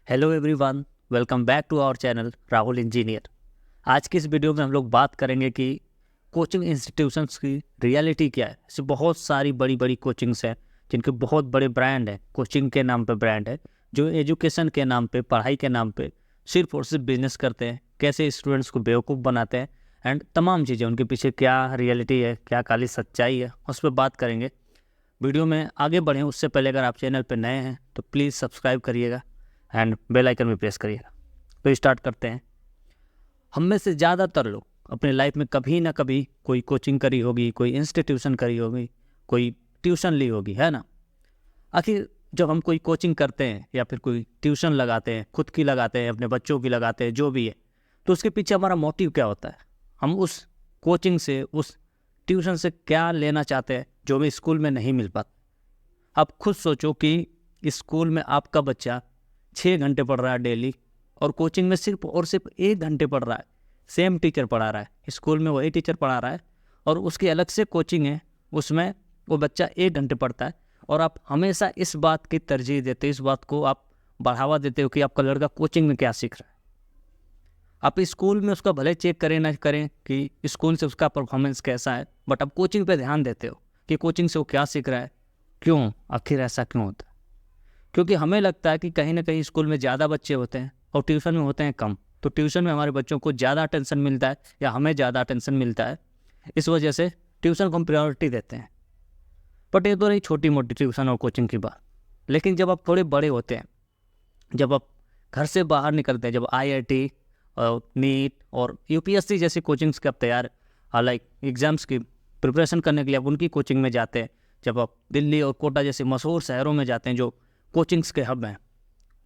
Hello everyone, welcome back to our channel Rahul engineer. आज की इस वीडियो में हम लोग बात करेंगे कि कोचिंग इंस्टीट्यूशंस की रियलिटी क्या है। ऐसे बहुत सारी बड़ी बड़ी कोचिंग्स हैं जिनके बहुत बड़े ब्रांड हैं, कोचिंग के नाम पे ब्रांड है, जो एजुकेशन के नाम पे, पढ़ाई के नाम पे सिर्फ और सिर्फ बिजनेस करते हैं, कैसे स्टूडेंट्स को बेवकूफ़ बनाते हैं एंड तमाम चीज़ें, उनके पीछे क्या रियलिटी है, क्या काली सच्चाई है, उस पर बात करेंगे। वीडियो में आगे बढ़ें उससे पहले अगर आप चैनल पर नए हैं तो प्लीज़ सब्सक्राइब करिएगा एंड बेल आइकन भी प्रेस करिएगा। तो स्टार्ट करते हैं। हम में से ज़्यादातर लोग अपने लाइफ में कभी ना कभी कोई कोचिंग करी होगी, कोई इंस्टीट्यूशन करी होगी, कोई ट्यूशन ली होगी, है ना। आखिर जब हम कोई कोचिंग करते हैं या फिर कोई ट्यूशन लगाते हैं, खुद की लगाते हैं, अपने बच्चों की लगाते हैं, जो भी है, तो उसके पीछे हमारा मोटिव क्या होता है। हम उस कोचिंग से, उस ट्यूशन से क्या लेना चाहते हैं जो हमें स्कूल में नहीं मिल पाता। आप खुद सोचो कि स्कूल में आपका बच्चा 6 घंटे पढ़ रहा है डेली, और कोचिंग में सिर्फ और सिर्फ 1 घंटे पढ़ रहा है। सेम टीचर पढ़ा रहा है, स्कूल में वही टीचर पढ़ा रहा है और उसकी अलग से कोचिंग है, उसमें वो बच्चा 1 घंटे पढ़ता है। और आप हमेशा इस बात की तरजीह देते हो, इस बात को आप बढ़ावा देते हो कि आपका लड़का कोचिंग में क्या सीख रहा है। आप स्कूल में उसका भले चेक करें ना करें कि स्कूल से उसका परफॉर्मेंस कैसा है, बट आप कोचिंग पे ध्यान देते हो कि कोचिंग से वो क्या सीख रहा है। क्यों? आखिर ऐसा क्यों होता है? क्योंकि हमें लगता है कि कहीं ना कहीं स्कूल में ज़्यादा बच्चे होते हैं और ट्यूशन में होते हैं कम, तो ट्यूशन में हमारे बच्चों को ज़्यादा अटेंशन मिलता है या हमें ज़्यादा अटेंशन मिलता है, इस वजह से ट्यूशन को हम प्रायोरिटी देते हैं। बट ये तो रही छोटी मोटी ट्यूशन और कोचिंग की बात। लेकिन जब आप थोड़े बड़े होते हैं, जब आप घर से बाहर निकलते हैं, जब IIT और नीट और UPSC जैसी कोचिंग्स के आप तैयार लाइक एग्ज़ाम्स की प्रिपरेशन करने के लिए आप उनकी कोचिंग में जाते हैं, जब आप दिल्ली और कोटा जैसे मशहूर शहरों में जाते हैं जो कोचिंग्स के हब हैं,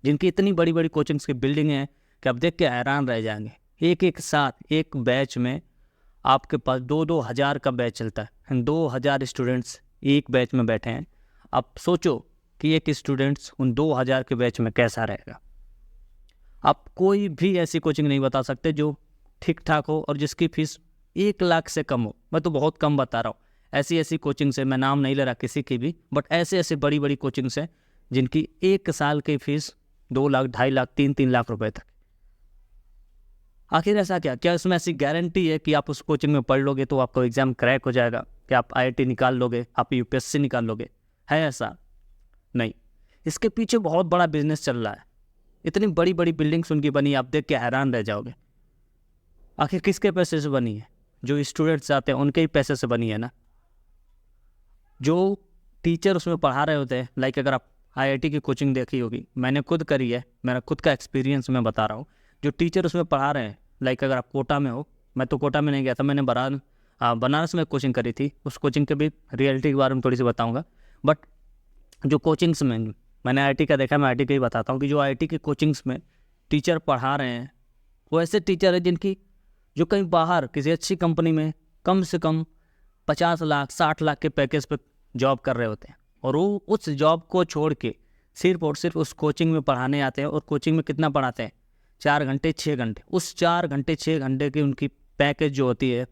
जिनकी इतनी बड़ी बड़ी कोचिंग्स की बिल्डिंग हैं कि आप देख के हैरान रह जाएंगे। एक एक साथ एक बैच में आपके पास 2-2 हज़ार का बैच चलता है, 2 हज़ार स्टूडेंट्स एक बैच में बैठे हैं। आप सोचो कि एक स्टूडेंट्स उन 2 हज़ार के बैच में कैसा रहेगा। आप कोई भी ऐसी कोचिंग नहीं बता सकते जो ठीक ठाक हो और जिसकी फ़ीस 1 लाख से कम हो। मैं तो बहुत कम बता रहा हूँ। ऐसी ऐसी कोचिंग्स है, मैं नाम नहीं ले रहा किसी की भी, बट ऐसे ऐसे बड़ी बड़ी कोचिंग्स हैं जिनकी 1 साल की फीस 2 लाख, 2.5 लाख, 3-3 लाख रुपए तक। आखिर ऐसा क्या उसमें ऐसी गारंटी है कि आप उस कोचिंग में पढ़ लोगे तो आपका एग्जाम क्रैक हो जाएगा, कि आप IIT निकाल लोगे, आप UPSC निकाल लोगे? है ऐसा? नहीं। इसके पीछे बहुत बड़ा बिजनेस चल रहा है। इतनी बड़ी बड़ी बिल्डिंग्स उनकी बनी, आप देख के हैरान रह जाओगे। आखिर किसके पैसे से बनी है? जो स्टूडेंट्स आते हैं उनके ही पैसे से बनी है ना। जो टीचर उसमें पढ़ा रहे होते हैं, लाइक अगर आप IIT की कोचिंग देखी होगी, मैंने खुद करी है, मेरा खुद का एक्सपीरियंस मैं बता रहा हूँ। जो टीचर उसमें पढ़ा रहे हैं, लाइक अगर आप कोटा में हो, मैं तो कोटा में नहीं गया था, मैंने बनारस में कोचिंग करी थी। उस कोचिंग के भी रियलिटी के बारे में थोड़ी सी बताऊँगा। बट जो कोचिंग्स में मैंने IIT का देखा, मैं IIT का ही बताता हूँ कि जो IIT की कोचिंग्स में टीचर पढ़ा रहे हैं वो ऐसे टीचर है जिनकी, जो कहीं बाहर किसी अच्छी कंपनी में कम से कम 50 लाख 60 लाख के पैकेज पर जॉब कर रहे होते हैं, और वो उस जॉब को छोड़ के सिर्फ और सिर्फ उस कोचिंग में पढ़ाने आते हैं। और कोचिंग में कितना पढ़ाते हैं? 4 घंटे 6 घंटे। उस 4 घंटे 6 घंटे की उनकी पैकेज जो होती है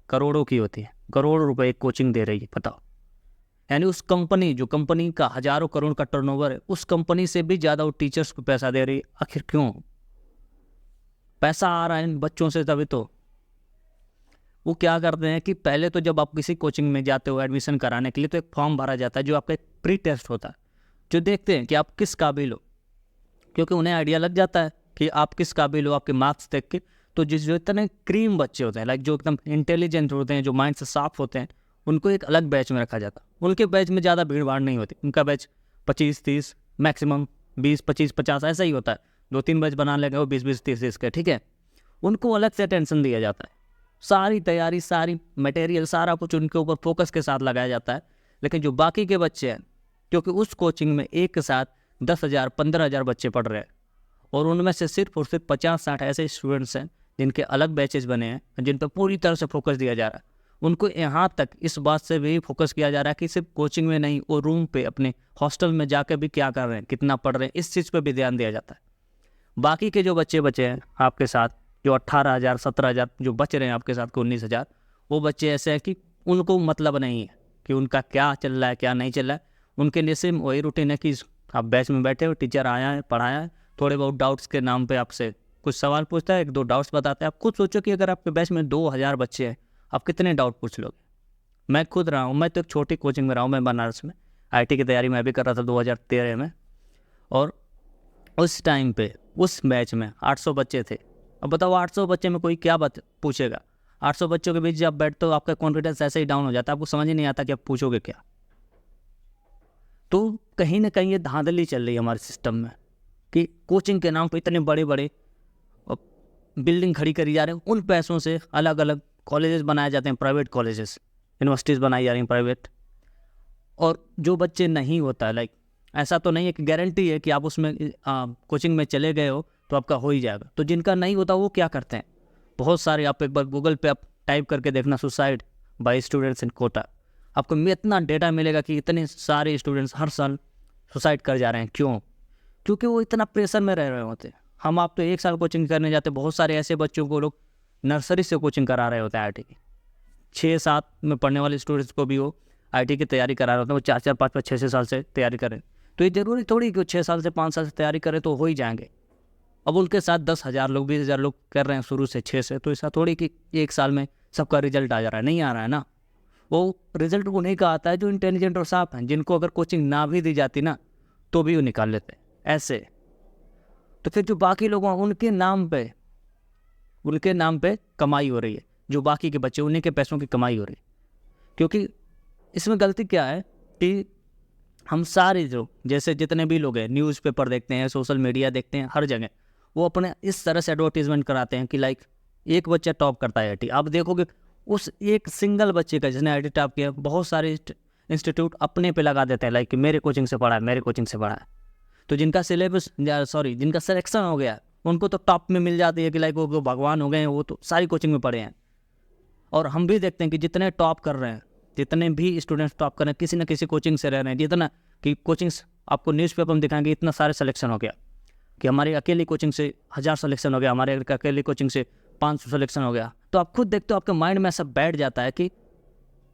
करोड़ों की होती है। करोड़ों रुपए एक कोचिंग दे रही है, बताओ। यानी उस कंपनी, जो कंपनी का हज़ारों करोड़ का टर्नओवर है, उस कंपनी से भी ज़्यादा वो टीचर्स को पैसा दे रही है। आखिर क्यों? पैसा आ रहा है इन बच्चों से, तभी तो। वो क्या करते हैं कि पहले तो जब आप किसी कोचिंग में जाते हो एडमिशन कराने के लिए, तो एक फॉर्म भरा जाता है जो आपका एक प्री टेस्ट होता है, जो देखते हैं कि आप किस काबिल हो। क्योंकि उन्हें आइडिया लग जाता है कि आप किस काबिल हो आपके मार्क्स देख के। तो जो इतने क्रीम बच्चे होते हैं, लाइक जो एकदम इंटेलिजेंट होते हैं, जो माइंड से साफ होते हैं, उनको एक अलग बैच में रखा जाता है। उनके बैच में ज़्यादा भीड़ भाड़ नहीं होती। उनका बैच 25-30, मैक्सिमम 20-25-50 ऐसा ही होता है। 2-3 बैच बना लेंगे वो 20-20, 30-30 के, ठीक है। उनको अलग से अटेंशन दिया जाता है, सारी तैयारी, सारी मटेरियल, सारा कुछ उनके ऊपर फोकस के साथ लगाया जाता है। लेकिन जो बाकी के बच्चे हैं, क्योंकि उस कोचिंग में एक साथ 10,000 15,000 बच्चे पढ़ रहे हैं, और उनमें से सिर्फ और सिर्फ 50-60 ऐसे स्टूडेंट्स हैं जिनके अलग बैचेस बने हैं, जिन पर पूरी तरह से फोकस दिया जा रहा है। उनको यहाँ तक इस बात से भी फोकस किया जा रहा है कि सिर्फ कोचिंग में नहीं, वो रूम पे अपने हॉस्टल में जाकर भी क्या कर रहे हैं, कितना पढ़ रहे हैं, इस चीज़ पर भी ध्यान दिया जाता है। बाकी के जो बच्चे बचे हैं आपके साथ, जो 18,000 17,000 जो बच रहे हैं आपके साथ, को 19,000, वो बच्चे ऐसे हैं कि उनको मतलब नहीं है कि उनका क्या चल रहा है क्या नहीं चल रहा है। उनके लिए सिर्फ वही रूटीन है कि आप बैच में बैठे हो, टीचर आया है, पढ़ाया है, थोड़े बहुत डाउट्स के नाम पे आपसे कुछ सवाल पूछता है, 1-2 डाउट्स बताता है। आप खुद सोचो कि अगर आपके बैच में 2000 बच्चे हैं, आप कितने डाउट पूछ लोगे। मैं खुद रहा हूँ, मैं तो एक छोटी कोचिंग में रहा हूँ, मैं बनारस में आईटी की तैयारी मैं भी कर रहा था 2013 में, और उस टाइम पे उस बैच में 800 बच्चे थे। अब बताओ 800 बच्चे में कोई क्या बात पूछेगा। 800 बच्चों के बीच जब बैठते हो आपका कॉन्फिडेंस ऐसे ही डाउन हो जाता है, आपको समझ ही नहीं आता कि आप पूछोगे क्या। तो कहीं ना कहीं ये धांधली चल रही है हमारे सिस्टम में कि कोचिंग के नाम पर इतने बड़े बड़े बिल्डिंग खड़ी करी जा रहे हैं, उन पैसों से अलग अलग कॉलेजेस बनाए जाते हैं, प्राइवेट कॉलेजेस, यूनिवर्सिटीज़ बनाई जा रही हैं प्राइवेट। और जो बच्चे नहीं होता है, लाइक ऐसा तो नहीं है कि गारंटी है कि आप उसमें कोचिंग में चले गए हो तो आपका हो ही जाएगा। तो जिनका नहीं होता वो क्या करते हैं, बहुत सारे, आप एक बार गूगल पे आप टाइप करके देखना suicide by students in Kota, आपको इतना डेटा मिलेगा कि इतने सारे स्टूडेंट्स हर साल सुसाइड कर जा रहे हैं। क्यों? क्योंकि वो इतना प्रेशर में रह रहे होते हैं। हम आप तो 1 साल कोचिंग करने जाते, बहुत सारे ऐसे बच्चों को लोग नर्सरी से कोचिंग करा रहे होते हैं आईटी की। 6-7 में पढ़ने वाले स्टूडेंट्स को भी वो आईटी की तैयारी करा रहे होते हैं, वो 4-4, 5-5, 6-6 साल से तैयारी करें। तो ये ज़रूरी थोड़ी कि 6 साल से 5 साल से तैयारी करें तो हो ही जाएंगे। अब उनके साथ 10,000 लोग, 20,000 लोग कर रहे हैं शुरू से 6 से, तो ऐसा थोड़ी कि 1 साल में सबका रिजल्ट आ जा रहा है, नहीं आ रहा है ना। वो रिजल्ट उन्हीं का आता है जो इंटेलिजेंट और साफ हैं, जिनको अगर कोचिंग ना भी दी जाती ना तो भी वो निकाल लेते हैं ऐसे। तो फिर जो बाकी लोग हैं उनके नाम पे कमाई हो रही है, जो बाकी के बच्चे उन्हीं के पैसों की कमाई हो रही है। क्योंकि इसमें गलती क्या है कि हम सारे जो जैसे जितने भी लोग हैं न्यूज़पेपर देखते हैं, सोशल मीडिया देखते हैं, हर जगह वो अपने इस तरह से एडवर्टीजमेंट कराते हैं कि लाइक एक बच्चा टॉप करता है आईटी, आप देखोगे उस एक सिंगल बच्चे का जिसने आईटी टॉप किया, बहुत सारे इंस्टीट्यूट अपने पे लगा देते हैं लाइक कि मेरे कोचिंग से पढ़ा है, मेरे कोचिंग से पढ़ा है। तो जिनका जिनका सिलेक्शन हो गया उनको तो टॉप में मिल जाती है कि लाइक वो भगवान हो गए हैं, वो तो सारी कोचिंग में पढ़े हैं। और हम भी देखते हैं कि जितने टॉप कर रहे हैं, जितने भी स्टूडेंट्स टॉप कर रहे हैं, किसी न किसी कोचिंग से रह रहे हैं। जितना कि कोचिंग्स आपको न्यूज़पेपर में दिखाएंगे इतना सारे सिलेक्शन हो गया, कि हमारी अकेली कोचिंग से 1000 सिलेक्शन हो गया, हमारे अकेली कोचिंग से 500 सिलेक्शन हो गया। तो आप खुद देखते हो, आपके माइंड में ऐसा बैठ जाता है कि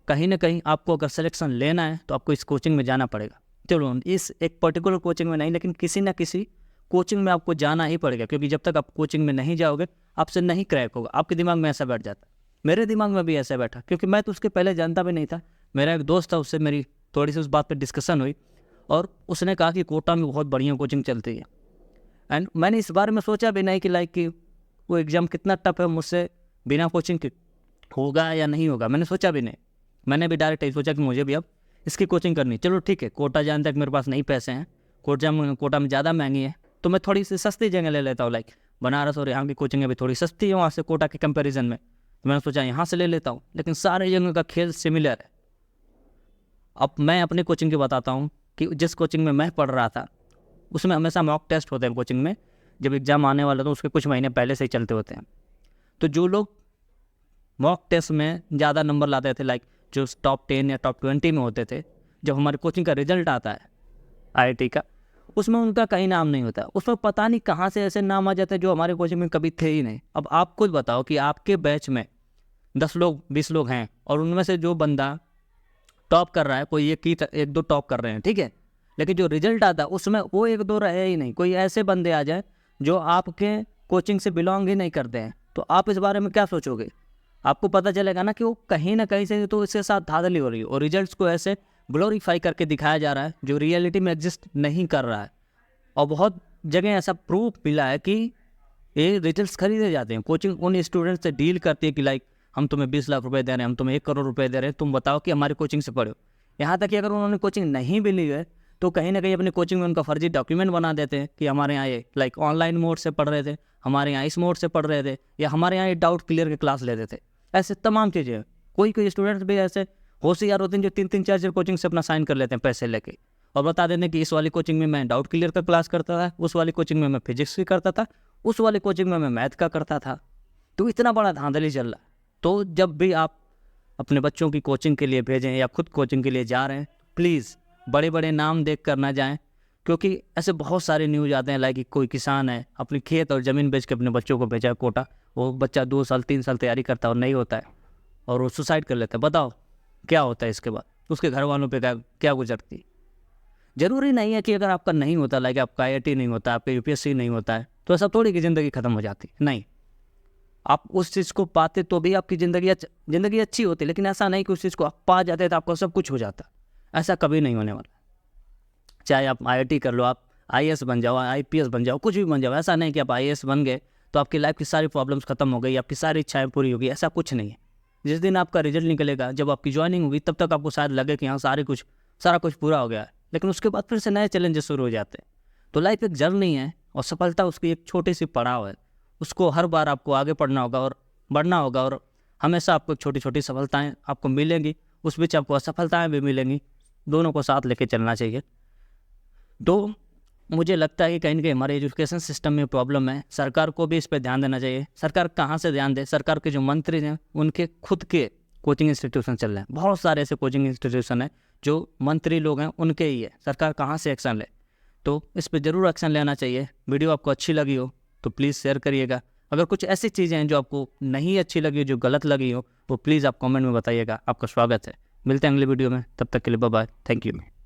कहीं ना कहीं आपको अगर सिलेक्शन लेना है तो आपको इस कोचिंग में जाना पड़ेगा। चलो इस एक पर्टिकुलर कोचिंग में नहीं, लेकिन किसी ना किसी कोचिंग में आपको जाना ही पड़ेगा, क्योंकि जब तक आप कोचिंग में नहीं जाओगे आपसे नहीं क्रैक होगा। आपके दिमाग में ऐसा बैठ जाता है, मेरे दिमाग में भी ऐसा बैठा, क्योंकि मैं तो उसके पहले जानता भी नहीं था। मेरा एक दोस्त था, उससे मेरी थोड़ी सी उस बात पर डिस्कशन हुई और उसने कहा कि कोटा में बहुत बढ़िया कोचिंग चलती है। एंड मैंने इस बारे में सोचा भी नहीं कि लाइक कि वो एग्ज़ाम कितना टफ है, मुझसे बिना कोचिंग के होगा या नहीं होगा, मैंने सोचा भी नहीं। मैंने भी डायरेक्ट यही सोचा कि मुझे भी अब इसकी कोचिंग करनी। चलो ठीक है, कोटा जाने तक मेरे पास नहीं पैसे हैं, कोटा में ज़्यादा महंगी है, तो मैं थोड़ी सी सस्ती जगह ले लेता हूँ। लाइक बनारस और यहाँ की कोचिंग अभी थोड़ी सस्ती है वहाँ से कोटा के कंपैरिजन में, तो मैंने सोचा यहाँ से ले लेता हूँ। लेकिन सारे जगह का खेल सिमिलर है। अब मैं अपनी कोचिंग की बताता हूँ कि जिस कोचिंग में मैं पढ़ रहा था उसमें हमेशा मॉक टेस्ट होते हैं। कोचिंग में जब एग्ज़ाम आने वाला तो उसके कुछ महीने पहले से ही चलते होते हैं। तो जो लोग मॉक टेस्ट में ज़्यादा नंबर लाते थे, लाइक जो टॉप 10 या टॉप 20 में होते थे, जब हमारे कोचिंग का रिजल्ट आता है आईआईटी का, उसमें उनका कहीं नाम नहीं होता। उसमें पता नहीं कहाँ से ऐसे नाम आ जाते हैं जो हमारे कोचिंग में कभी थे ही नहीं। अब आप खुद बताओ कि आपके बैच में 10 लोग 20 लोग हैं और उनमें से जो बंदा टॉप कर रहा है, कोई एक दो टॉप कर रहे हैं, ठीक है, लेकिन जो रिजल्ट आता है उसमें वो 1-2 रहे ही नहीं। कोई ऐसे बंदे आ जाए जो आपके कोचिंग से बिलोंग ही नहीं करते हैं, तो आप इस बारे में क्या सोचोगे? आपको पता चलेगा ना कि वो कहीं ना कहीं से तो इसके साथ धांधली हो रही है और रिजल्ट्स को ऐसे ग्लोरीफाई करके दिखाया जा रहा है जो रियलिटी में एग्जिस्ट नहीं कर रहा है। और बहुत जगह ऐसा प्रूफ मिला है कि ये रिजल्ट्स खरीदे जाते हैं। कोचिंग उन स्टूडेंट्स से डील करती है कि लाइक हम तुम्हें 20 लाख रुपए दे रहे हैं, हम तुम्हें 1 करोड़ रुपए दे रहे हैं, तुम बताओ कि हमारी कोचिंग से पढ़ो। यहाँ तक कि अगर उन्होंने कोचिंग नहीं भी ली है तो कहीं ना कहीं अपनी कोचिंग में उनका फर्जी डॉक्यूमेंट बना देते हैं कि हमारे यहाँ ये लाइक ऑनलाइन मोड से पढ़ रहे थे, हमारे यहाँ इस मोड से पढ़ रहे थे, या हमारे यहाँ ये डाउट क्लियर के क्लास लेते थे। ऐसे तमाम चीज़ें हैं। कोई स्टूडेंट्स भी ऐसे होशियार होते हैं जो 3-3, 4-4 कोचिंग से अपना साइन कर लेते हैं पैसे लेके, और बता देते हैं कि इस वाली कोचिंग में मैं डाउट क्लियर का क्लास करता था, उस वाली कोचिंग में मैं फिजिक्स की करता था, उस वाली कोचिंग में मैं मैथ का करता था। तो इतना बड़ा धांधली चल रहा है। तो जब भी आप अपने बच्चों की कोचिंग के लिए भेजें या खुद कोचिंग के लिए जा रहे हैं, प्लीज़ बड़े बड़े नाम देख कर ना जाएं, क्योंकि ऐसे बहुत सारे न्यूज़ आते हैं लाइक कि कोई किसान है अपनी खेत और ज़मीन बेच के अपने बच्चों को भेजा है कोटा, वो बच्चा 2 साल 3 साल तैयारी करता है और नहीं होता है और वो सुसाइड कर लेता है। बताओ क्या होता है इसके बाद, उसके घर वालों पे क्या गुजरती। ज़रूरी नहीं है कि अगर आपका नहीं होता, लाइक आपका IIT नहीं होता, आपका UPSC नहीं होता है, तो ऐसा थोड़ी कि ज़िंदगी ख़त्म हो जाती, नहीं। आप उस चीज़ को पाते तो भी आपकी ज़िंदगी अच्छी होती, लेकिन ऐसा नहीं कि उस चीज़ को आप पा जाते तो आपका सब कुछ हो जाता। ऐसा कभी नहीं होने वाला। चाहे आप IIT कर लो, आप IAS बन जाओ, IPS बन जाओ, कुछ भी बन जाओ, ऐसा नहीं कि आप IAS बन गए तो आपकी लाइफ की सारी प्रॉब्लम्स खत्म हो गई, आपकी सारी इच्छाएं पूरी होगी, ऐसा कुछ नहीं है। जिस दिन आपका रिजल्ट निकलेगा, जब आपकी ज्वाइनिंग होगी, तब तक आपको शायद लगे कि हाँ सारा कुछ पूरा हो गया है, लेकिन उसके बाद फिर से नए चैलेंजेस शुरू हो जाते हैं। तो लाइफ एक जर्नी है और सफलता उसकी एक छोटी सी पड़ाव है। उसको हर बार आपको आगे बढ़ना होगा और बढ़ना होगा, और हमेशा आपको छोटी छोटी सफलताएँ आपको मिलेंगी, उस बीच आपको असफलताएँ भी मिलेंगी, दोनों को साथ लेके चलना चाहिए। तो मुझे लगता है कि कहीं न कहीं हमारे एजुकेशन सिस्टम में प्रॉब्लम है, सरकार को भी इस पे ध्यान देना चाहिए। सरकार कहाँ से ध्यान दे? सरकार के जो मंत्री हैं, उनके खुद के कोचिंग इंस्टीट्यूशन चल रहे हैं। बहुत सारे ऐसे कोचिंग इंस्टीट्यूशन हैं, जो मंत्री लोग हैं, उनके ही है। सरकार कहाँ से एक्शन ले? तो इस पे ज़रूर एक्शन लेना चाहिए। वीडियो आपको अच्छी लगी हो, तो प्लीज़ शेयर करिएगा। अगर कुछ ऐसी चीज़ें हैं जो आपको नहीं अच्छी लगी हो, जो गलत लगी हो, तो प्लीज़ आप कमेंट में बताइएगा। आपका स्वागत है। मिलते हैं अगले वीडियो में, तब तक के लिए बाय बाय। Thank you.